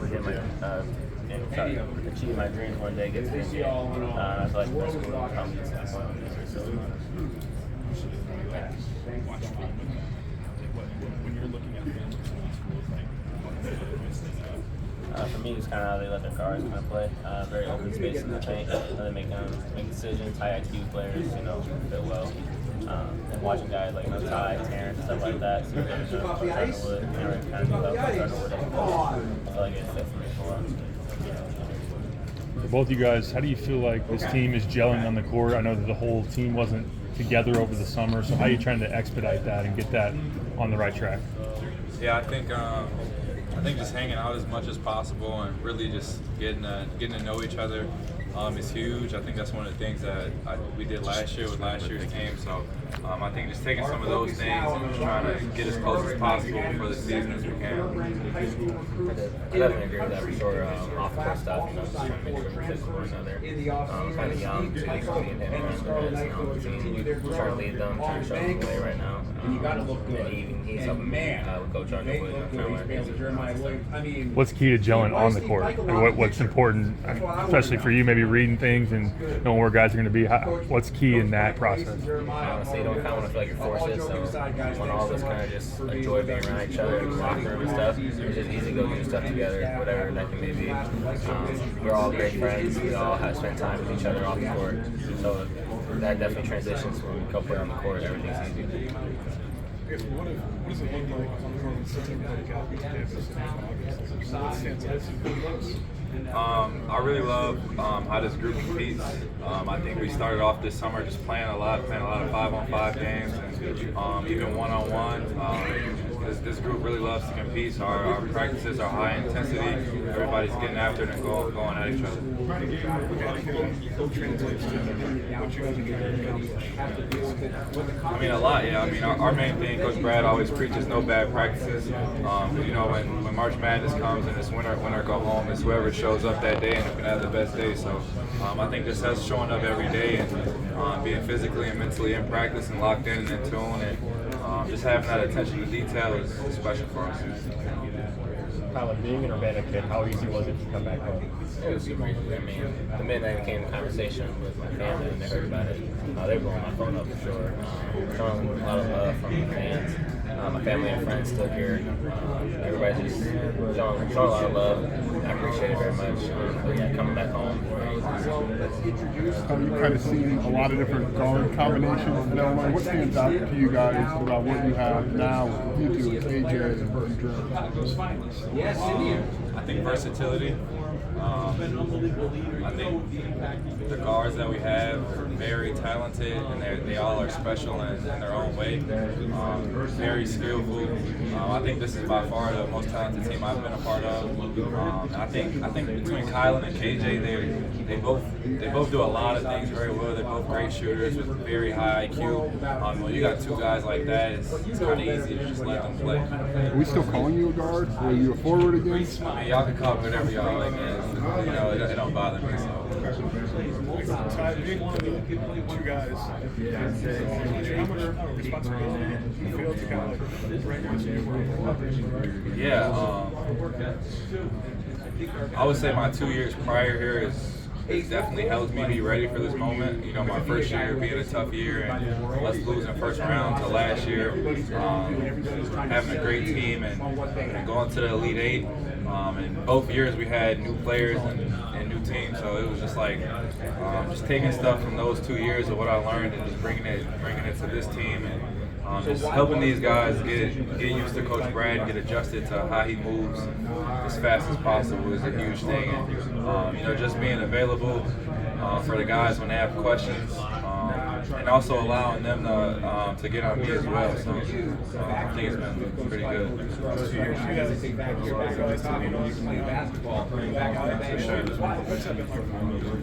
get my and try to achieve my dreams one day, get to the NBA. I feel like that's what will help me to that point. When you're looking at them, for me, it's kind of how they let their guards kind of play. Very open space in the paint. They make decisions. High IQ players, fit well. And watching guys like Ty, Terrence, and stuff like that. So kind of would, kind of develop I feel like it's definitely for both you guys, how do you feel like this team is gelling on the court? I know that the whole team wasn't together over the summer, so how are you trying to expedite that and get that on the right track? Yeah, I think just hanging out as much as possible and really just getting to know each other is huge. I think that's one of the things that we did last year with last year's team. So I think just taking some of those things and just trying to get as close as possible for the season as we can. I definitely agree with that for sure. Off the court stuff, just trying to make sure we're fit for one another. Kind of young, so he's going to be in team, trying to lead them, trying to show them the way right now. And he's helping me with Coach Rodgers. What's key to gelling on the court? What's important, especially for you, maybe reading things and knowing where guys are going to be? What's key in that process? Honestly, you don't kind of want to feel like you're forced it, so when all of us kind of just enjoy being around each other in the locker room and stuff, it's just easy to go do stuff together, whatever that can be. We're all great friends. We all have spent time with each other off the court, so that definitely transitions when we come play on the court. Everything's easy. What does it look like on the court with such a big gap with Davis and August? What stands out to you? I really love how this group competes. I think we started off this summer just playing a lot of 5-on-5 games, and even one-on-one. This group really loves to compete, so our practices are high intensity. Everybody's getting after it and going at each other. I mean, a lot, yeah. I mean, our main thing, Coach Brad always preaches no bad practices. When March Madness comes and it's winner go home, it's whoever shows up that day and who can have the best day. So I think just us showing up every day and being physically and mentally in practice and locked in and in tune and just having that attention to detail is special for us. Kylan, being an Urbana kid, how easy was it to come back home? It was super easy. I mean, the minute I came in conversation with my family and they heard about it, they were blowing my phone up for sure. Showing a lot of love from the fans. My family and friends still here. Everybody's just showing a lot of love. I appreciate it very much. But yeah, coming back home. You've kind of seen a lot of different guard combinations in Illinois. What stands out to you guys about what you have now with you two, with AJ and Drew? I think versatility. I think the guards that we have are very talented and they all are special in their own way. Very skillful. I think this is by far the most talented team I've been a part of. I think between Kylan and KJ, they both do a lot of things very well. They're both great shooters with very high IQ. When you got two guys like that, it's kind of easy to just let them play. Are we still calling you a guard? Or are you a forward again? I mean, y'all can call me whatever y'all like. It don't bother me. So. Ty, being one of the two guys, how much responsibility do you feel to kind of like bring this new? Yeah, I would say my 2 years prior here is definitely helped me be ready for this moment. My first year being a tough year and us losing first round to last year, having a great team and going to the Elite Eight. And both years we had new players and new teams, so it was just like just taking stuff from those 2 years of what I learned and just bringing it to this team and just helping these guys get used to Coach Brad and get adjusted to how he moves as fast as possible is a huge thing. And just being available for the guys when they have questions. And also allowing them to get on me as well. So I think it's been pretty good.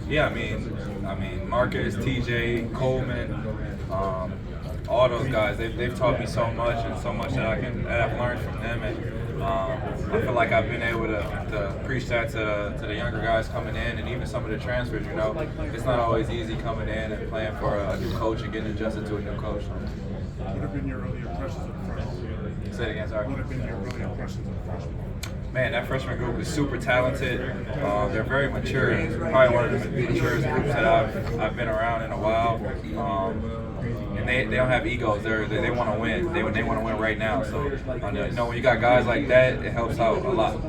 Yeah, I mean, Marcus, TJ, Coleman, all those guys. They've taught me so much and so much that I've learned from them. And I feel like I've been able to preach that to the younger guys coming in and even some of the transfers. It's not always easy coming in and playing for a new coach and getting adjusted to a new coach. What have been your early impressions of the freshman? Say it again, sorry. What have been your early impressions of the freshman? Man, that freshman group is super talented. They're very mature. Probably one of the maturest groups that I've been around in a while. And they don't have egos. They want to win. They want to win right now. So when you got guys like that, it helps out a lot.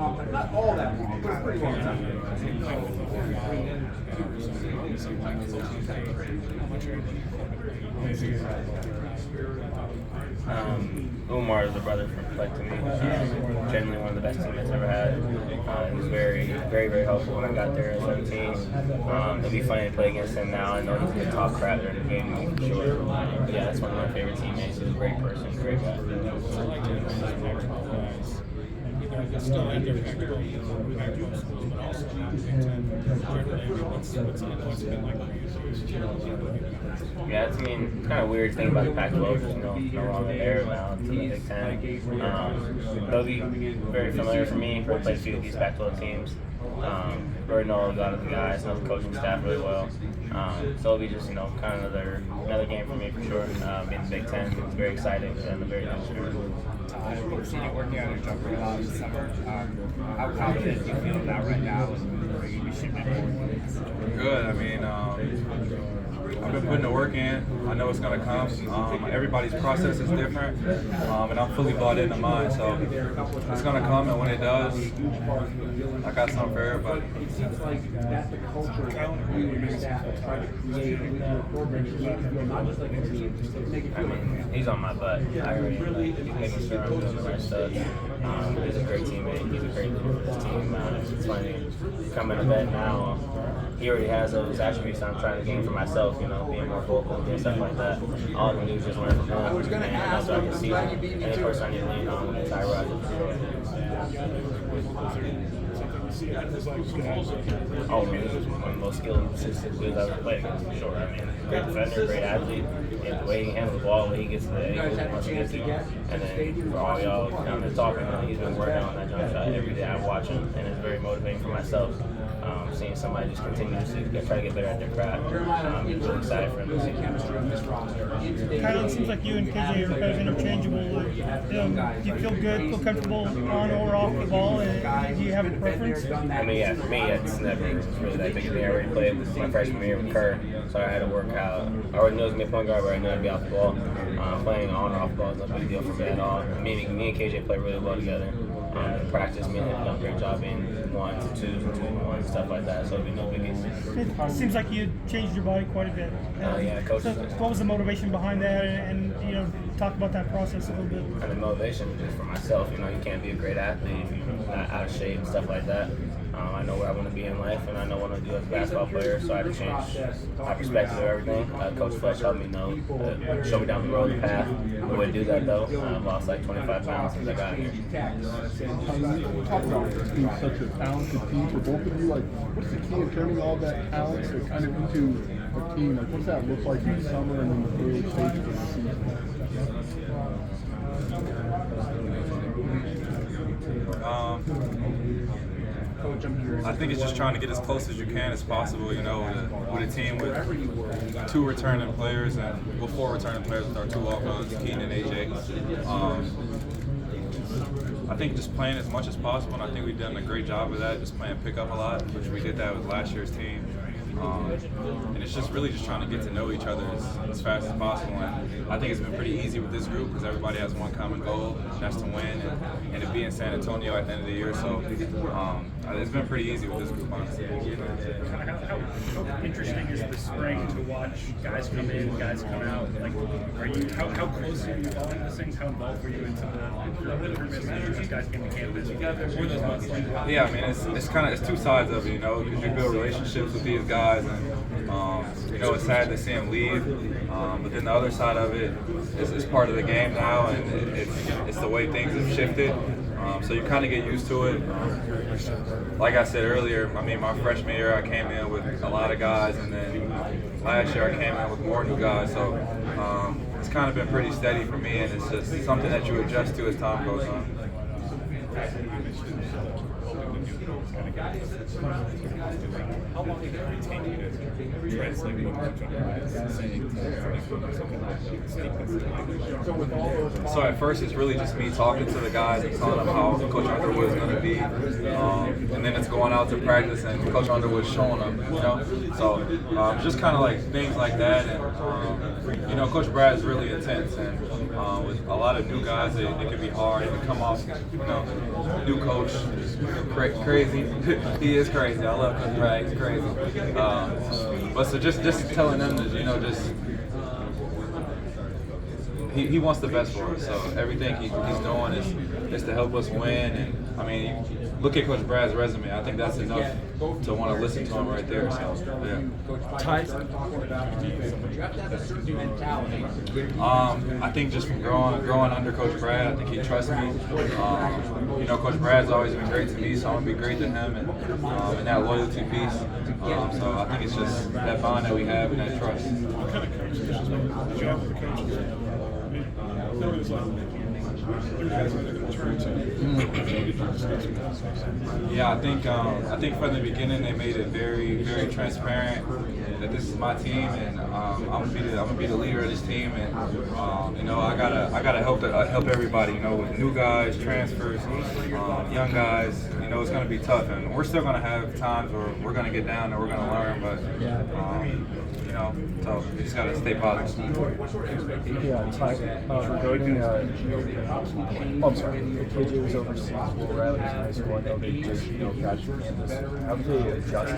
Umar is a brother to me. Genuinely one of the best teammates I've ever had. He was very, very, very helpful when I got there at 17. It'd be funny to play against him now. I know he's going to talk crap during the game for sure. But yeah, that's one of my favorite teammates. He's a great person, great guy. Still at their factor, but also what's it been like for you? Yeah, it's kind of weird thing about the Pac-12. There's no longer there now to the Big Ten. It'll be very familiar for me. I've played a few of these Pac-12 teams. Already know a lot of the guys, know the coaching staff really well. So it'll be just kind of another game for me for sure. Being the Big Ten, it's very exciting and a very good experience. We've seen you working on your jumper a lot this summer. How confident do you feel about right now? You should be Good. I've been putting the work in. I know it's going to come. Everybody's process is different, and I'm fully bought into mine. So it's going to come, and when it does, I got something for everybody. He's on my butt. I really he's making sure I'm doing the right stuff. He's a great teammate. He's a great leader for this team. It's funny coming to bed now. He already has those attributes I'm trying to gain for myself, being more vocal and stuff like that. All I can do is just learn from him. And that's what I can see. Any person I need to lean on is Rodgers. Oh, man, this is one of the most skilled assistants we've ever played against, for sure. Great defender, great athlete, and the way he handles the ball, the way he gets to the angles once he gets to him. And then for all y'all down there talking, he's been working on that jump shot every day. I watch him, and it's very motivating for myself. Seeing somebody just continuously try to get better at their craft. I'm really excited for him this season. Kylan, it seems like you and KJ are kind of interchangeable. Do you feel good, feel comfortable on or off the ball? And do you have a preference? For me, it's never really that big a thing. I already played with my freshman year with Kerr, so I had to work out. I already knew I was going to be a point guard, but I knew I'd be off the ball. Playing on or off the ball is no big deal for me at all. Me and KJ play really well together. In practice, me and him have done a great job in 1s and 2s and 2-1s, stuff like that, so it'd be no biggies. It seems like you changed your body quite a bit. Yeah, coach. So what was the motivation behind that, and talk about that process a little bit? And the motivation was just for myself. You can't be a great athlete if you're not out of shape and stuff like that. I know where I want to be in life, and I know what I want to do as a basketball player, so I had to change my perspective of everything. Coach Fletch helped me know, show me down the road the path. I wouldn't do that though. I've lost like 25 pounds since I got here. Talk about this being such a talented team for both of you. What's the key in turning all that talent to kind of into a team? What's that look like in the summer and in the early stages of the season? I think it's just trying to get as close as you can as possible, with a team with 2 returning players and 4 returning players with our 2 walk-ons, Kylan and AJ. I think just playing as much as possible, and I think we've done a great job of that, just playing pickup a lot, which we did that with last year's team. And it's just really just trying to get to know each other as fast as possible. And I think it's been pretty easy with this group because everybody has one common goal, and that's to win and to be in San Antonio at the end of the year. So it's been pretty easy with this group, honestly. How interesting is the spring to watch guys come in, guys come out? How close are you following these things? How involved were you into the these guys came to campus? What were those months like? Yeah, it's 2 sides of it, because you build relationships with these guys, and it's sad to see them leave. But then the other side of it is part of the game now, and it's the way things have shifted. So you kind of get used to it. Like I said earlier, my freshman year I came in with a lot of guys, and then last year I came in with more new guys. So it's kind of been pretty steady for me, and it's just something that you adjust to as time goes on. kind of get into the system. How long did it take you to translate what Coach Underwood is saying to something like the statements in language? So at first it's really just me talking to the guys and telling them how Coach Underwood is going to be, and then it's going out to practice and Coach Underwood showing them, you know. So just kind of like things like that, and you know, Coach Brad is really intense, and with a lot of new guys, it can be hard. It can come off, you know, new coach, crazy. He is crazy. I love Coach Brad. He's crazy. But so just telling them that, you know, just. He wants the best for us, so everything he's doing is to help us win. And I mean, look at Coach Brad's resume. I think that's enough to want to listen to him right there. So yeah. I think just from growing under Coach Brad, I think he trusts me. You know, Coach Brad's always been great to me, so I'm gonna be great to him, and that loyalty piece. So I think it's just that bond that we have and that trust. What kind of conversations about the job of the coaches? There was there guys that are going to turn to. Yeah, I think from the beginning they made it very, very transparent that this is my team, and I'm gonna be the leader of this team, and you know, I gotta help everybody. You know, with new guys, transfers, young guys. You know, it's gonna be tough, and we're still gonna have times where we're gonna get down and we're gonna learn, but you know, so we just gotta stay positive. Yeah, Ty, regarding, I'm sorry, KJ was overseas, Will Riley was in high school. I know they just got to campus. How did they adjust to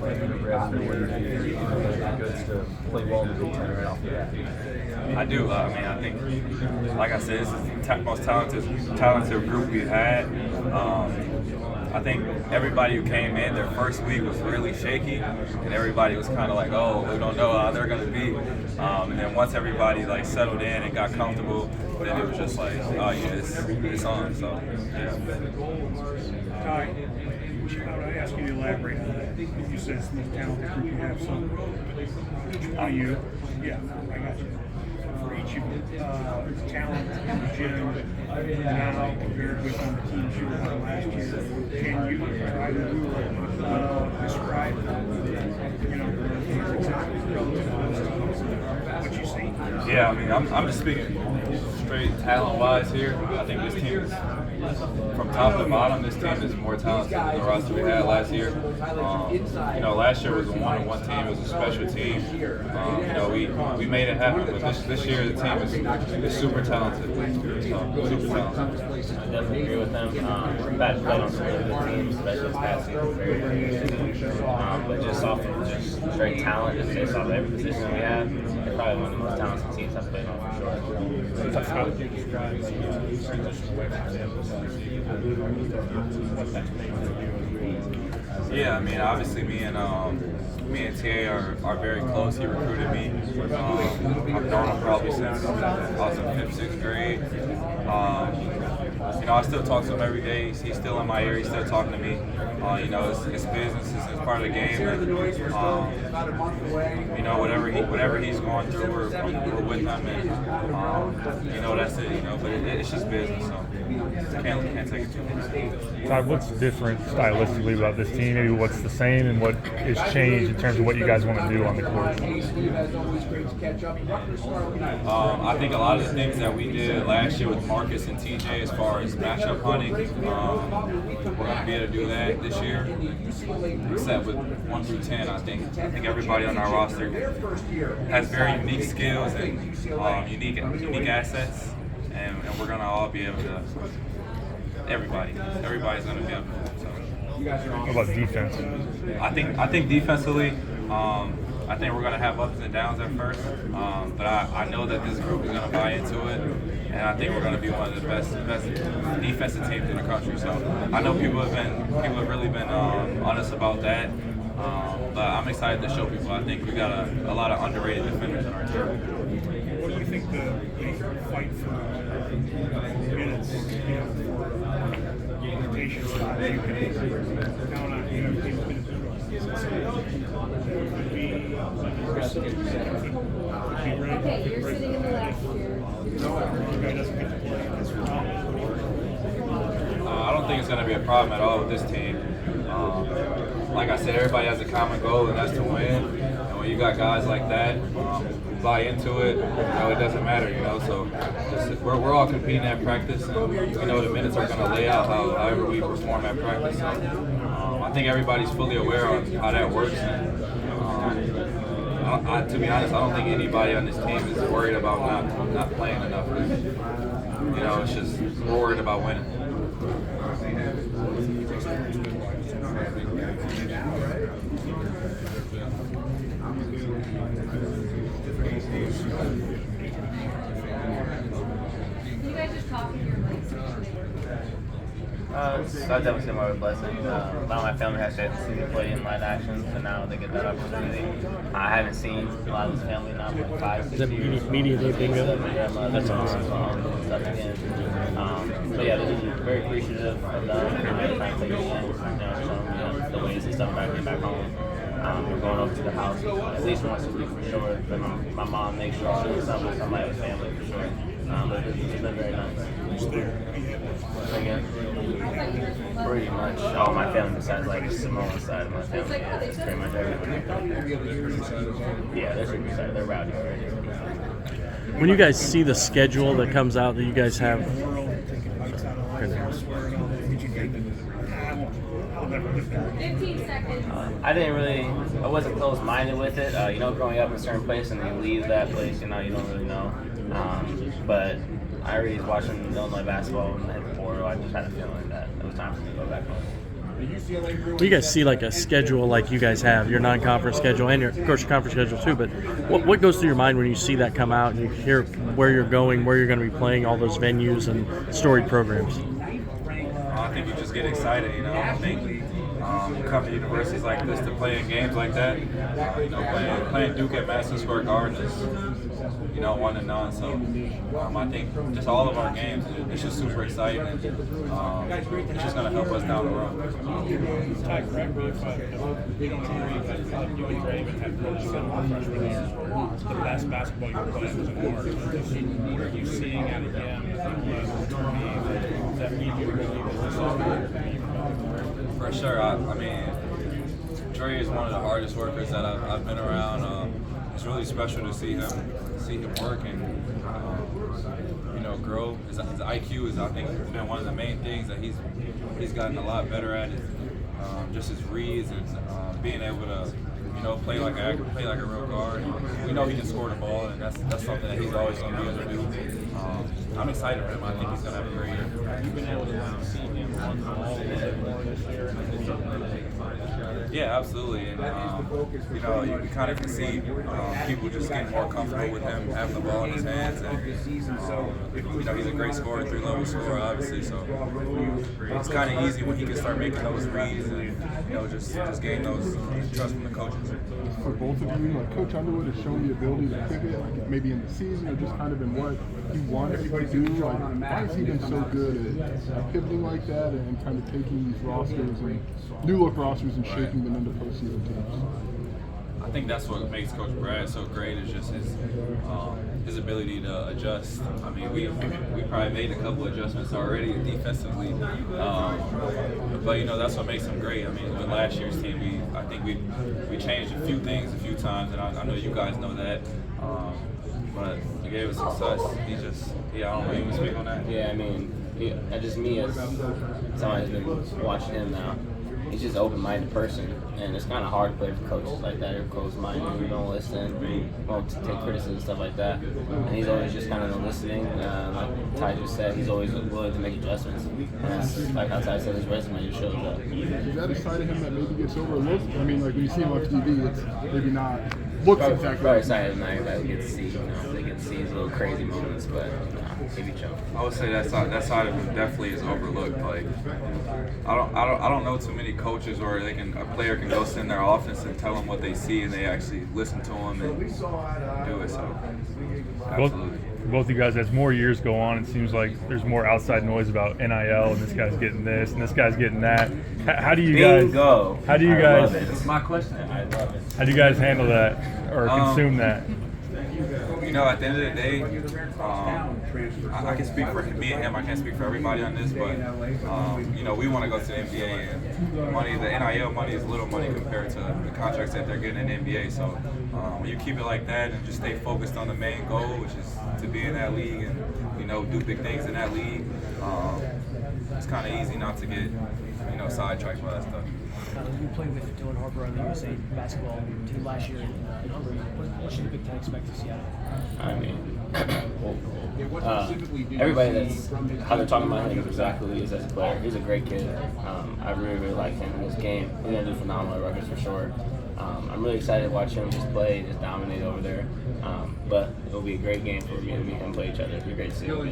playing in the Red and what do you think goods to play well in the Big Ten right off the bat? I do. I mean, I think, like I said, this is the most talented group we've had. I think everybody who came in their first week was really shaky, and everybody was kind of like, "Oh, we don't know how they're going to be." And then once everybody like settled in and got comfortable, then it was just like, "Oh yeah, it's on." So yeah. Ty, I ask you to elaborate on that. You said it's the most talented group you have. So, each one of you, yeah, I got you. For each of you, talent in the gym now compared with on the teams you were on last year, can you try to describe, you know, relative to those teams, what you see? Yeah, I mean, I'm just speaking straight talent-wise here. I think this team is, from top to bottom, this team is more talented than the roster we had last year. You know, last year was a one-on-one team. It was a special team. You know, we made it happen, but this year the team is super talented. Super talented. I definitely agree with them. Bad played on some really good teams, especially this past season, very good. But just off of just straight talent, just based off every position we have, they're probably one of the most talented teams I've played on for sure. How would you describe the transition away from them? What that's made for you? Yeah, I mean, obviously me and TA are very close. He recruited me. I've known him probably since I was in 5th, 6th grade. You know, I still talk to him every day. He's still in my ear. He's still talking to me. You know, it's business. It's part of the game. And, you know, whatever he's going through, we're with him. And, you know, that's it. You know, but it's just business. So can't take it too much. Todd, what's different stylistically about this team? Maybe what's the same and what has changed in terms of what you guys want to do on the court? I think a lot of the things that we did last year with Marcus and TJ as far as matchup hunting, we're going to be able to do that this year. Except with 1 through 10, I think everybody on our roster has very unique skills and unique assets, and we're going to all be able to. Everybody's going to be able to. So. What about defense? I think defensively, I think we're going to have ups and downs at first, but I know that this group is going to buy into it, and I think we're going to be one of the best defensive teams in the country. So I know people have really been honest about that, but I'm excited to show people. I think we got a lot of underrated defenders in our team. What do you think the fight for minutes, you know, for rotation spot you can count on? You know, team's been could be Okay, you're sitting in the left here. guy doesn't get to play. I don't think it's going to be a problem at all with this team. Like I said, everybody has a common goal, and that's to win. And when you got guys like that who buy into it, it doesn't matter, So we're all competing at practice, and the minutes are going to lay out however we perform at practice. So I think everybody's fully aware of how that works. And, to be honest, I don't think anybody on this team is worried about not playing enough. It's just we're worried about winning. Can you guys just talk in your mics? I definitely say more of a blessing. A lot of my family has to see me play in live action, so now they get that opportunity. I haven't seen a lot of this family now for 5-6 years. Media day bingo? That's awesome. Stuff again. But yeah, they're very appreciative of them. Trying to play the game, show them the ways and stuff when I get back home. We're going over to the house at least once a week for sure. But my mom makes sure I'm doing something with somebody with family for sure. But it's been very nice. Again, pretty much all my family besides like Samoa's side of my family. Yeah, it's pretty much everybody. Yeah, they're super excited. They're rowdy already. When you guys see the schedule that comes out that you guys have, I wasn't closed-minded with it. Growing up in a certain place and then you leave that place, you don't really know. But I already was watching Illinois basketball and hit the portal. I just had a feeling that it was time for me to go back home. when you guys see like a schedule like you guys have, your non-conference schedule and of course your conference schedule too, but what goes through your mind when you see that come out and you hear where you're going, where you're going to be playing, all those venues and storied programs? I think you just get excited, I think you come to universities like this to play in games like that. Playing Duke at Madison Square Garden is, 1-0. So I think just all of our games, it's just super exciting. It's just going to help us down the road. Ty, correct me if you don't agree, but you and Draven had really good freshman years where the best basketball you were playing was in March. What are you seeing out of him that made you believe that this is For sure. I mean, Dre is one of the hardest workers that I've been around. It's really special to see him work and grow. His IQ is, I think, been one of the main things that he's gotten a lot better at. Just his reads and being able to play like a real guard. We know he can score the ball, and that's something that he's always going to be able to do. I'm excited for him. I think he's going to have a great year. You've been able to see him run the ball a little bit more this year. Yeah, absolutely. And you kind of can see people just getting more comfortable with him having the ball in his hands. And he's a great scorer, 3-level scorer, obviously. So it's kind of easy when he can start making those reads and just gain those trust from the coaches. For both of you, like Coach Underwood has shown the ability to pivot, like maybe in the season or just kind of in what he wants to do. Like, why has he been so good at pivoting like that and kind of taking these rosters and new look rosters and shaping them into postseason teams? I think that's what makes Coach Brad so great is just his ability to adjust. I mean, we probably made a couple adjustments already defensively, but that's what makes him great. I mean, with last year's team, I think we changed a few things a few times, and I know you guys know that. But he gave us success. I don't know, you want to speak on that? Yeah, I mean, just me as someone who's been watching him now. He's just an open-minded person, and it's kind of hard to play for coaches like that. They're closed-minded, who don't listen, who won't take criticism, stuff like that. And he's always just kind of listening. Like Ty just said, he's always willing to make adjustments. And that's, like how Ty said, his resume just shows up. Is that a side of him that maybe gets overlooked? I mean, like when you see him on TV, it's maybe not looks exactly. Probably side of him that everybody gets to see. They get to see his little crazy moments, but maybe choke. I would say that side of him definitely is overlooked. Like I don't know too mof coaches where a player can go sit in their office and tell them what they see and they actually listen to them and do it. So absolutely. Both you guys, as more years go on, it seems like there's more outside noise about NIL and this guy's getting this and this guy's getting that. How do you guys? Bingo. How do you guys? It's my question. I love it. How do you guys handle that or consume that? at the end of the day, I can speak for me and him. I can't speak for everybody on this, but we want to go to the NBA, and the NIL money is little money compared to the contracts that they're getting in the NBA. So when you keep it like that and just stay focused on the main goal, which is to be in that league and do big things in that league, it's kind of easy not to get sidetracked by that stuff. You played with Dylan Harper on the USA basketball team last year in Hungary. What should the Big Ten expect to see out of it? Everybody that's how they're talking about him exactly who he is as a player. He's a great kid. I really, really like him in this game. He's going to do phenomenal at Rodgers for sure. I'm really excited to watch him just play and just dominate over there. But it'll be a great game for me and him play each other. It'll be great to see. What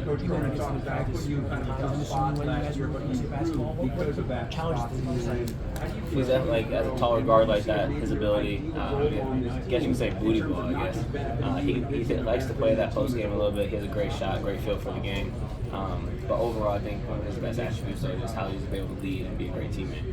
He's as a taller guard like that, his ability, I guess you can say booty ball, I guess. He likes to play that post game a little bit. He has a great shot, great feel for the game. But overall, I think one of his best attributes is just how he's able to lead and be a great teammate.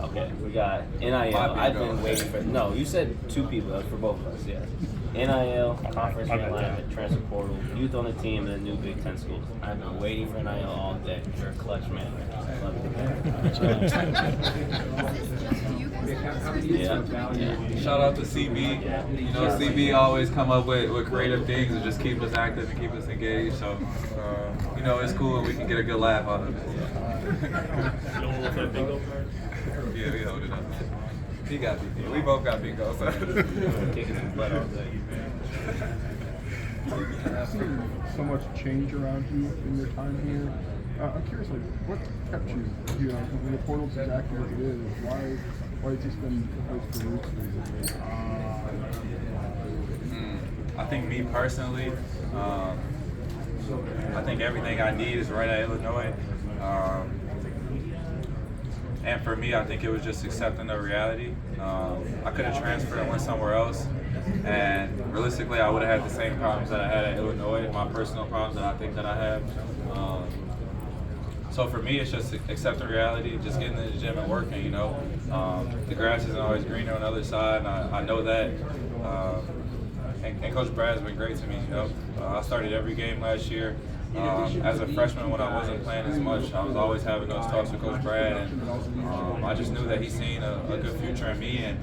Okay, we got NIL. I've been waiting for. No, you said 2 people. That's for both of us. Yeah. NIL, conference realignment, transfer portal, youth on the team, and the new Big Ten schools. I've been waiting for NIL all day. You're a clutch man. I love it. Yeah. Shout out to CB. CB always come up with creative things and just keep us active and keep us engaged. So, it's cool and we can get a good laugh out of it. Yeah, we hold it up. He got bingo. We both got bingo. So. Kicking his butt all day. I've seen so much change around you in your time here. I'm curious, what kept you here? When the portal's exactly what it is, why has this been the place for roots for you? I think me personally, I think everything I need is right at Illinois. And for me, I think it was just accepting the reality. I could have transferred and went somewhere else, and realistically, I would have had the same problems that I had at Illinois, my personal problems that I think that I have. So for me, it's just accepting reality, just getting in the gym and working. The grass isn't always greener on the other side, and I know that. And Coach Brad's been great to me. I started every game last year. As a freshman, when I wasn't playing as much, I was always having those talks with Coach Brad, and I just knew that he's seen a good future in me, and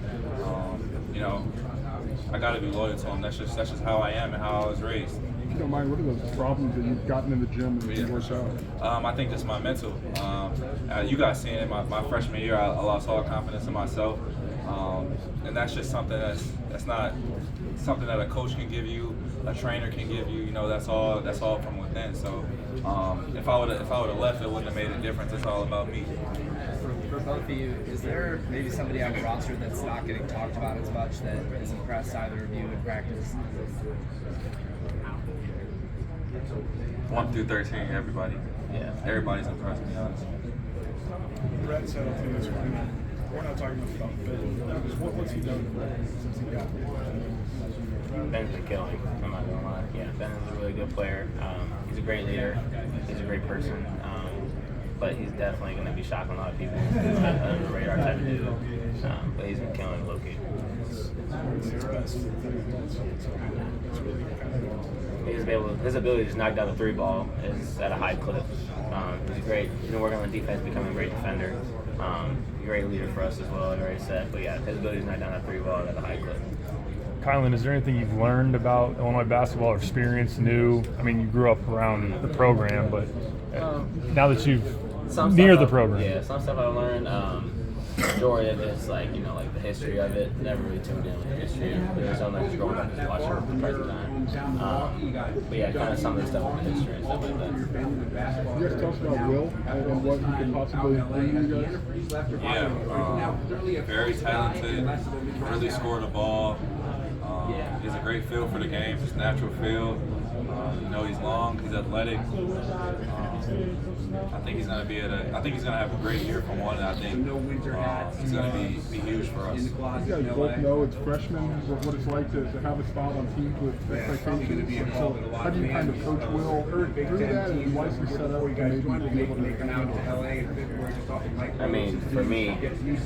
I got to be loyal to him. That's just how I am and how I was raised. If you don't mind, what are those problems that you've gotten in the gym and you worked out? I think just my mental. You guys seen it my freshman year. I lost all confidence in myself, and that's just something that's not something that a coach can give you, a trainer can give you. That's all from within. So if I would have left, it wouldn't have made a difference. It's all about me. For both of you, is there maybe somebody on the roster that's not getting talked about as much that has impressed either of you in practice? 1 through 13, everybody. Yeah, everybody's impressed me, honestly. Brett said on this one, we're not talking about Bill. What's he done since he got here? Ben's been killing. I'm not gonna lie. Yeah, Ben is a really good player. He's a great leader. He's a great person. But he's definitely going to be shocking a lot of people. He's an under the radar type of dude. But he's been killing low-key. His ability to just knock down the 3 ball is at a high clip. He's great. He's been working on defense, becoming a great defender. Great leader for us as well, and very set. But yeah, his ability to knock down that 3 ball at a high clip. Kylan, is there anything you've learned about Illinois basketball or experienced new? I mean, you grew up around the program, but now that you've near the program. Yeah, some stuff I've learned. Majority of it is like the history of it. Never really tuned in with the history. There's something just growing up and watching the present time. But yeah, kind of some of the stuff with the history and stuff like that. You guys talk about Will and what he could possibly bring you guys? Yeah, very talented. Really scored the ball. He has a great feel for the game. Just natural feel. He's long. He's athletic. I think he's going to have a great year for one. And I think he's going to be huge for us. You guys both know it's freshmen, what it's like to have a spot on teams with expectations. So how do you kind of coach Will through that, and why is he set up to maybe be able to I mean, for me,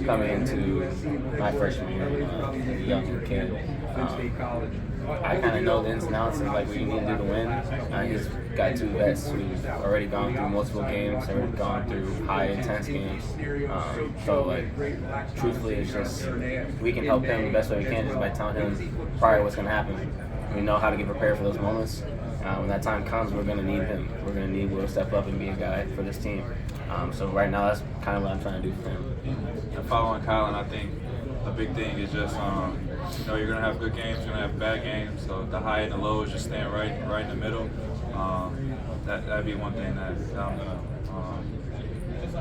coming into my freshman year, as a young kid, I kind of know the ins and outs of like what you need to do to win. I just got two vets who've already gone through multiple games, already gone through high intense games. So like, truthfully, it's just we can help him the best way we can just by telling him prior what's going to happen. We know how to get prepared for those moments. When that time comes, we're going to need him. We're going to need Will to step up and be a guy for this team. So right now, that's kind of what I'm trying to do for him. And following Kylan, I think a big thing is just, you're going to have good games, you're going to have bad games. So the high and the low is just staying right in the middle. That'd be one thing that I'm going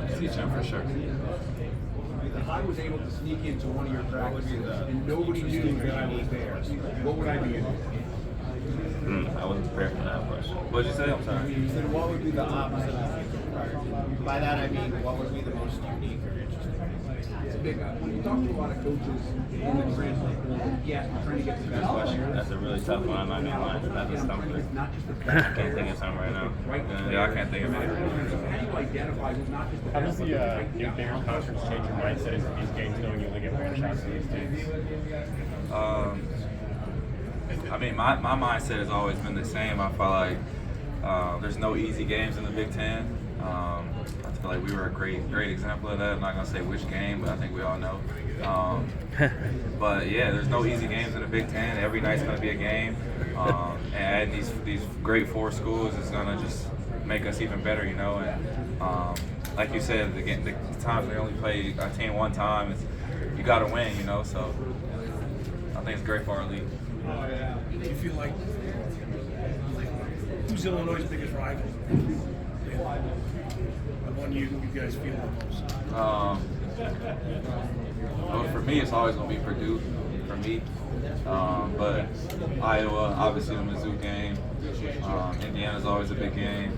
to teach him for sure. If I was able to sneak into one of your practices and nobody knew that I was there, what would I be in? I wasn't prepared for that question. What did you say? I'm sorry. You said what would be the opposite of by that I mean what would be the most unique or interesting? It's a big when you talk to a lot of coaches in the translate, yes, we're trying to get the best players. That's a really tough one. I'm not gonna lie. That's a stumper. I can't think of something right now. Yeah, I can't think of it. How do you identify who's not just the How does the new bigger conference change your mindset into these games, knowing you only get one shot in these games? I mean, my mindset has always been the same. I feel like there's no easy games in the Big Ten. I feel like we were a great example of that. I'm not going to say which game, but I think we all know. But yeah, there's no easy games in the Big Ten. Every night's going to be a game. And adding these great four schools is going to just make us even better, you know. And like you said, the times we only play a team one time, you got to win, you know. So I think it's great for our league. Do you feel like who's Illinois' biggest rival? The one you guys feel the most? Well, for me, it's always going to be Purdue. For me, but Iowa, obviously the Mizzou game. Indiana's always a big game.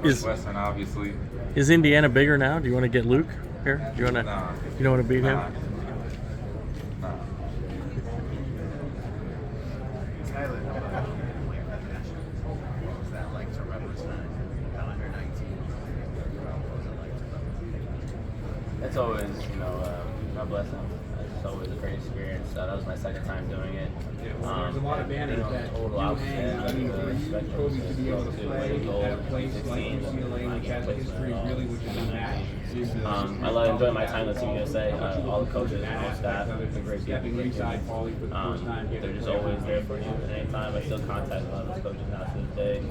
Western, obviously. Is Indiana bigger now? Do you want to get Luke here? Do you want to? Nah. You don't want to beat him? Nah. Kylan, what was that like to represent calendar 19? What was it like to represent? It's always, a blessing. It's always a great experience. That was my second time doing it. There's a lot of banners that total opposite of the spectrum to be able to play gold at places like 2016. UCLA, which has a history really, which is unmatched. I love enjoying my time with Team USA. All the coaches, all staff, the great people. They're just always there for you at any time. I still contact a lot of those coaches now to this day.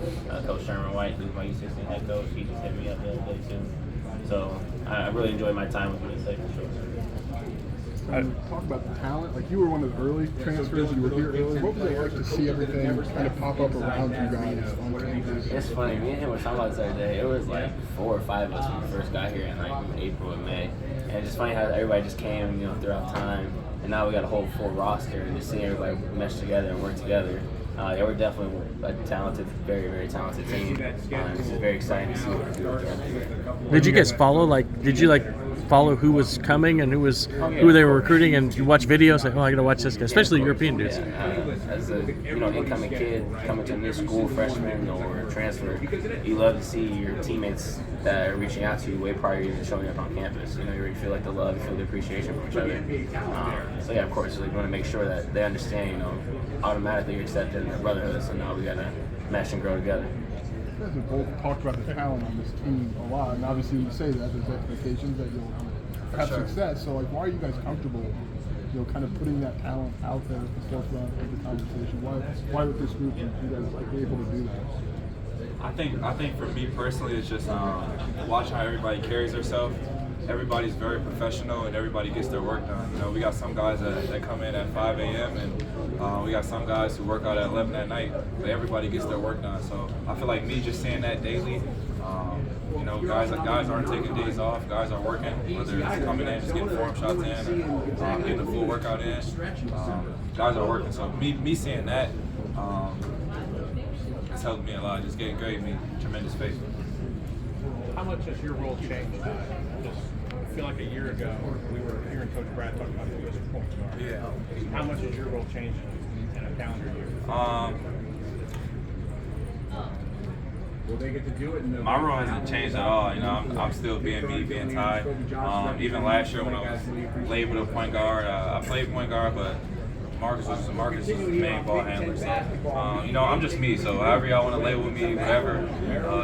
Coach Sherman White, who's my U16 head coach, he just hit me up the other day too. So I really enjoy my time with USA for sure. Talk about the talent. Like, you were one of the early transfers. You were here early. What was it like to see everything kind of pop up around you guys on campus? It's funny. Me and him were talking about this the other day. It was like 4 or 5 of us when we first got here in like April and May. And it's just funny how everybody just came, throughout time. And now we got a whole full roster, and just seeing everybody mesh together and work together. They were definitely a talented, very, very talented team. It's just very exciting to see what we're doing. Did you guys follow? Did you follow who was coming and who they were recruiting, and you watch videos like, oh, I gotta watch this guy, especially European dudes. As a incoming kid coming to a new school, freshman or transfer, you love to see your teammates that are reaching out to you way prior to even showing up on campus. You already feel like the love, you feel the appreciation from each other. So yeah, of course, we want to make sure that they understand, automatically you're accepted in the brotherhood. So now we gotta mesh and grow together. You guys have both talked about the talent on this team a lot, and obviously when you say that, there's expectations that you'll have success. So, why are you guys comfortable, kind of putting that talent out there at the forefront of the conversation? Why with this group are you guys able to do that? I think for me personally, it's just watching how everybody carries themselves. Everybody's very professional and everybody gets their work done. We got some guys that come in at 5 a.m. and we got some guys who work out at 11 at night, but everybody gets their work done. So I feel like me just saying that daily, guys aren't taking days off, guys are working, whether it's coming in, just getting form shots in, or getting the full workout in, guys are working. So me seeing that, it's helped me a lot. Just gave me tremendous faith. How much has your role changed? I feel like a year ago we were hearing Coach Brad talk about who his point guard. Yeah. How much has your role changed in a calendar year? My role hasn't changed at all. You know, I'm still being me, being Ty. Even last year when I was labeled a point guard, I played point guard, but Marcus was the main ball handler. So, you know, I'm just me. So however y'all want to label me, whatever,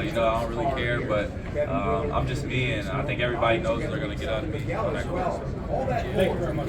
you know, I don't really care. But I'm just me, and I think everybody knows they're going to get out of me on that court. Thank you very much.